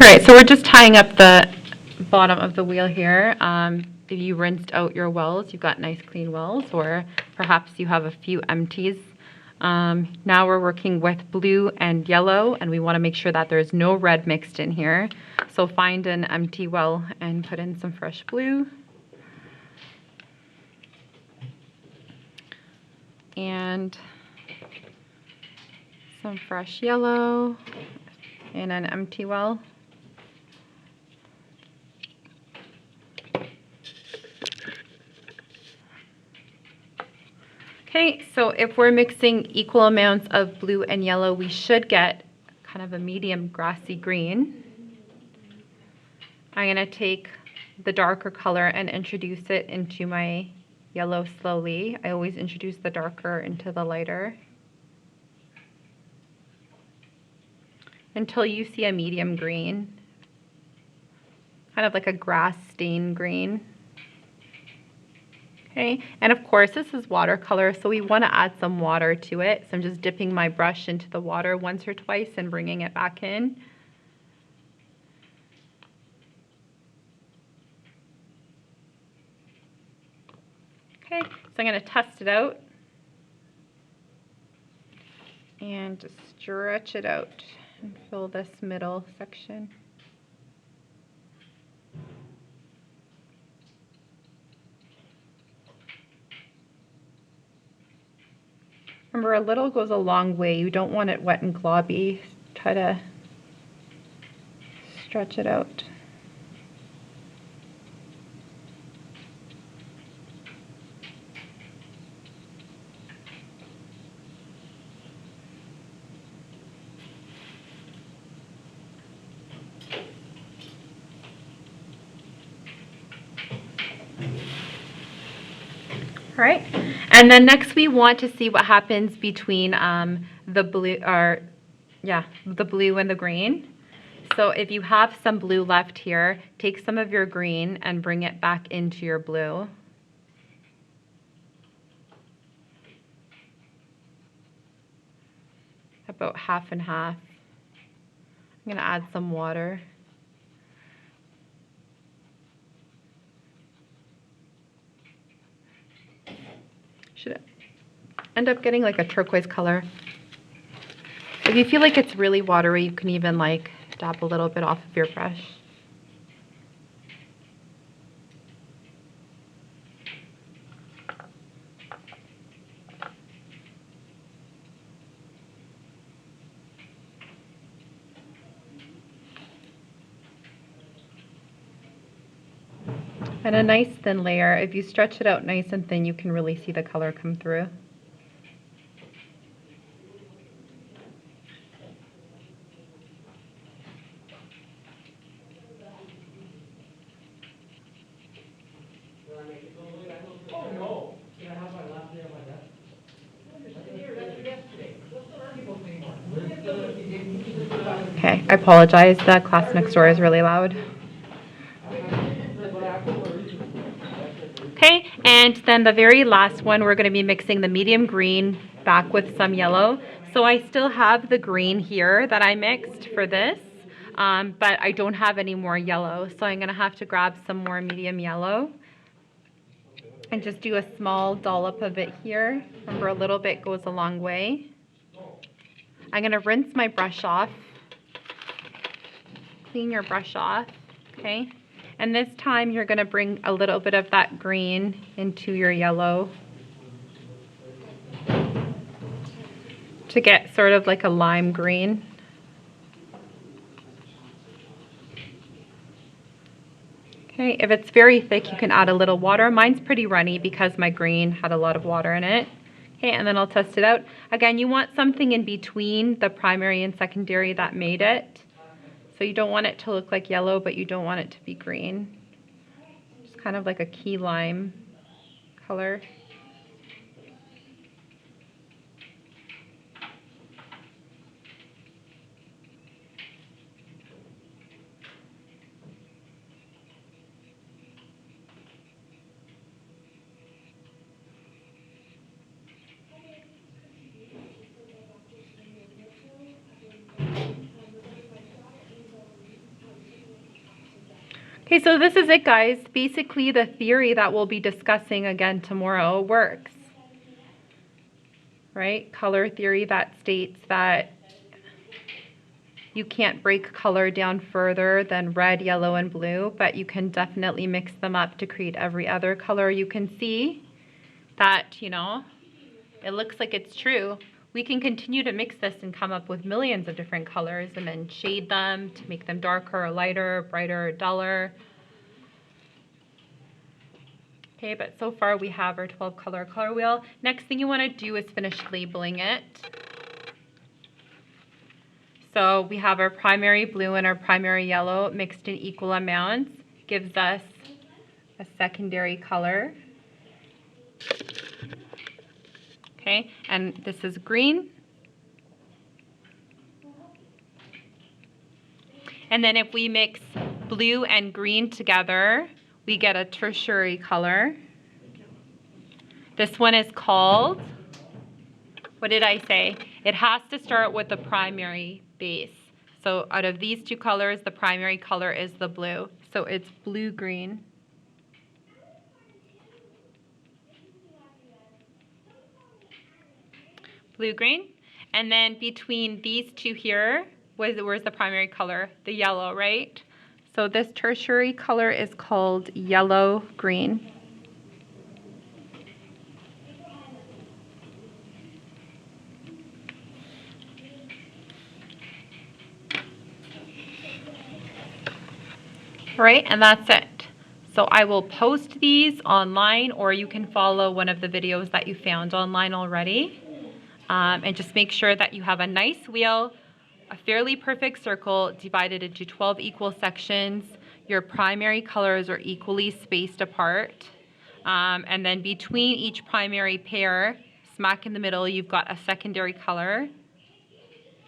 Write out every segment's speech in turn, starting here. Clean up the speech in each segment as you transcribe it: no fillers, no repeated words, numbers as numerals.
All right, so we're just tying up the bottom of the wheel here. If you rinsed out your wells, you've got nice clean wells, or perhaps you have a few empties. Now we're working with blue and yellow, and we want to make sure that there's no red mixed in here. So find an empty well and put in some fresh blue. And some fresh yellow in an empty well. Okay, so if we're mixing equal amounts of blue and yellow, we should get kind of a medium grassy green. I'm going to take the darker color and introduce it into my yellow slowly. I always introduce the darker into the lighter until you see a medium green, kind of like a grass stain green. Okay, and of course this is watercolor, so we want to add some water to it. So I'm just dipping my brush into the water once or twice and bringing it back in. Okay, so I'm going to test it out and just stretch it out and fill this middle section. Remember, a little goes a long way. You don't want it wet and globby. Try to stretch it out. All right, and then next we want to see what happens between the blue and the green. So if you have some blue left here, take some of your green and bring it back into your blue. About half and half. I'm going to add some water. Should end up getting like a turquoise color. If you feel like it's really watery, you can even like dab a little bit off of your brush. And a nice thin layer. If you stretch it out nice and thin, you can really see the color come through. Okay, I apologize. The class next door is really loud. Okay, and then the very last one, we're going to be mixing the medium green back with some yellow. So I still have the green here that I mixed for this, but I don't have any more yellow. So I'm going to have to grab some more medium yellow and just do a small dollop of it here. Remember, a little bit goes a long way. I'm going to rinse my brush off. Clean your brush off, okay? And this time you're going to bring a little bit of that green into your yellow to get sort of like a lime green. Okay, if it's very thick, you can add a little water. Mine's pretty runny because my green had a lot of water in it. Okay, and then I'll test it out. Again, you want something in between the primary and secondary that made it. So you don't want it to look like yellow, but you don't want it to be green. It's kind of like a key lime color. Okay, so this is it, guys. Basically, the theory that we'll be discussing again tomorrow works, right? Color theory that states that you can't break color down further than red, yellow, and blue, but you can definitely mix them up to create every other color. You can see that, you know, it looks like it's true. We can continue to mix this and come up with millions of different colors and then shade them to make them darker or lighter, brighter or duller. Okay, but so far we have our 12 color color wheel. Next thing you want to do is finish labeling it. So we have our primary blue and our primary yellow mixed in equal amounts, gives us a secondary color. Okay, and this is green. And then if we mix blue and green together, we get a tertiary color. This one is called, what did I say? It has to start with the primary base. So out of these two colors, the primary color is the blue. So it's blue-green. Blue-green. And then between these two here, where's the primary color? The yellow, right? So this tertiary color is called yellow-green. Right, and that's it. So I will post these online, or you can follow one of the videos that you found online already. And just make sure that you have a nice wheel, a fairly perfect circle divided into 12 equal sections. Your primary colors are equally spaced apart. And then between each primary pair, smack in the middle, you've got a secondary color.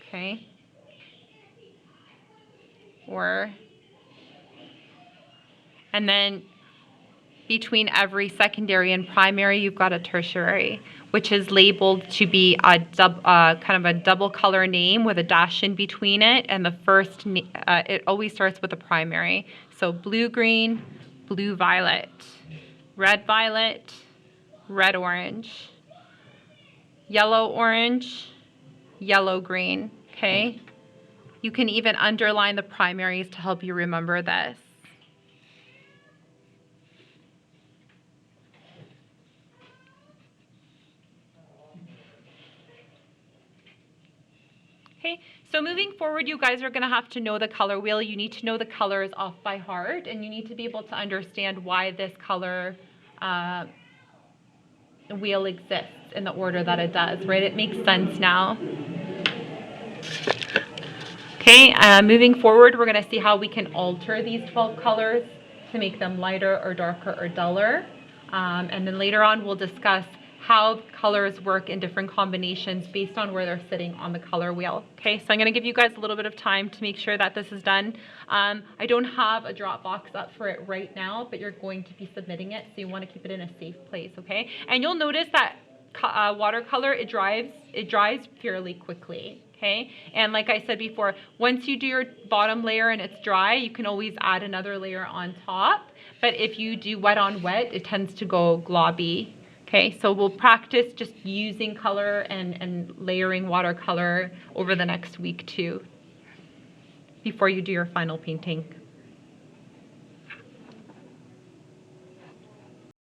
Okay. And then between every secondary and primary, you've got a tertiary, which is labeled to be a kind of a double color name with a dash in between it. And the first, it always starts with a primary. So blue-green, blue-violet, red-violet, red-orange, yellow-orange, yellow-green, okay? You can even underline the primaries to help you remember this. Okay, so moving forward, you guys are going to have to know the color wheel. You need to know the colors off by heart, and you need to be able to understand why this color wheel exists in the order that it does, right? It makes sense now. Okay, moving forward, we're going to see how we can alter these 12 colors to make them lighter or darker or duller. And then later on, we'll discuss how colors work in different combinations based on where they're sitting on the color wheel. Okay, so I'm going to give you guys a little bit of time to make sure that this is done. I don't have a drop box up for it right now, but you're going to be submitting it, so you want to keep it in a safe place, okay? And you'll notice that watercolor, it dries fairly quickly. Okay, and like I said before, once you do your bottom layer and it's dry, you can always add another layer on top. But if you do wet on wet, it tends to go globby. Okay, so we'll practice just using color and layering watercolor over the next week too, before you do your final painting.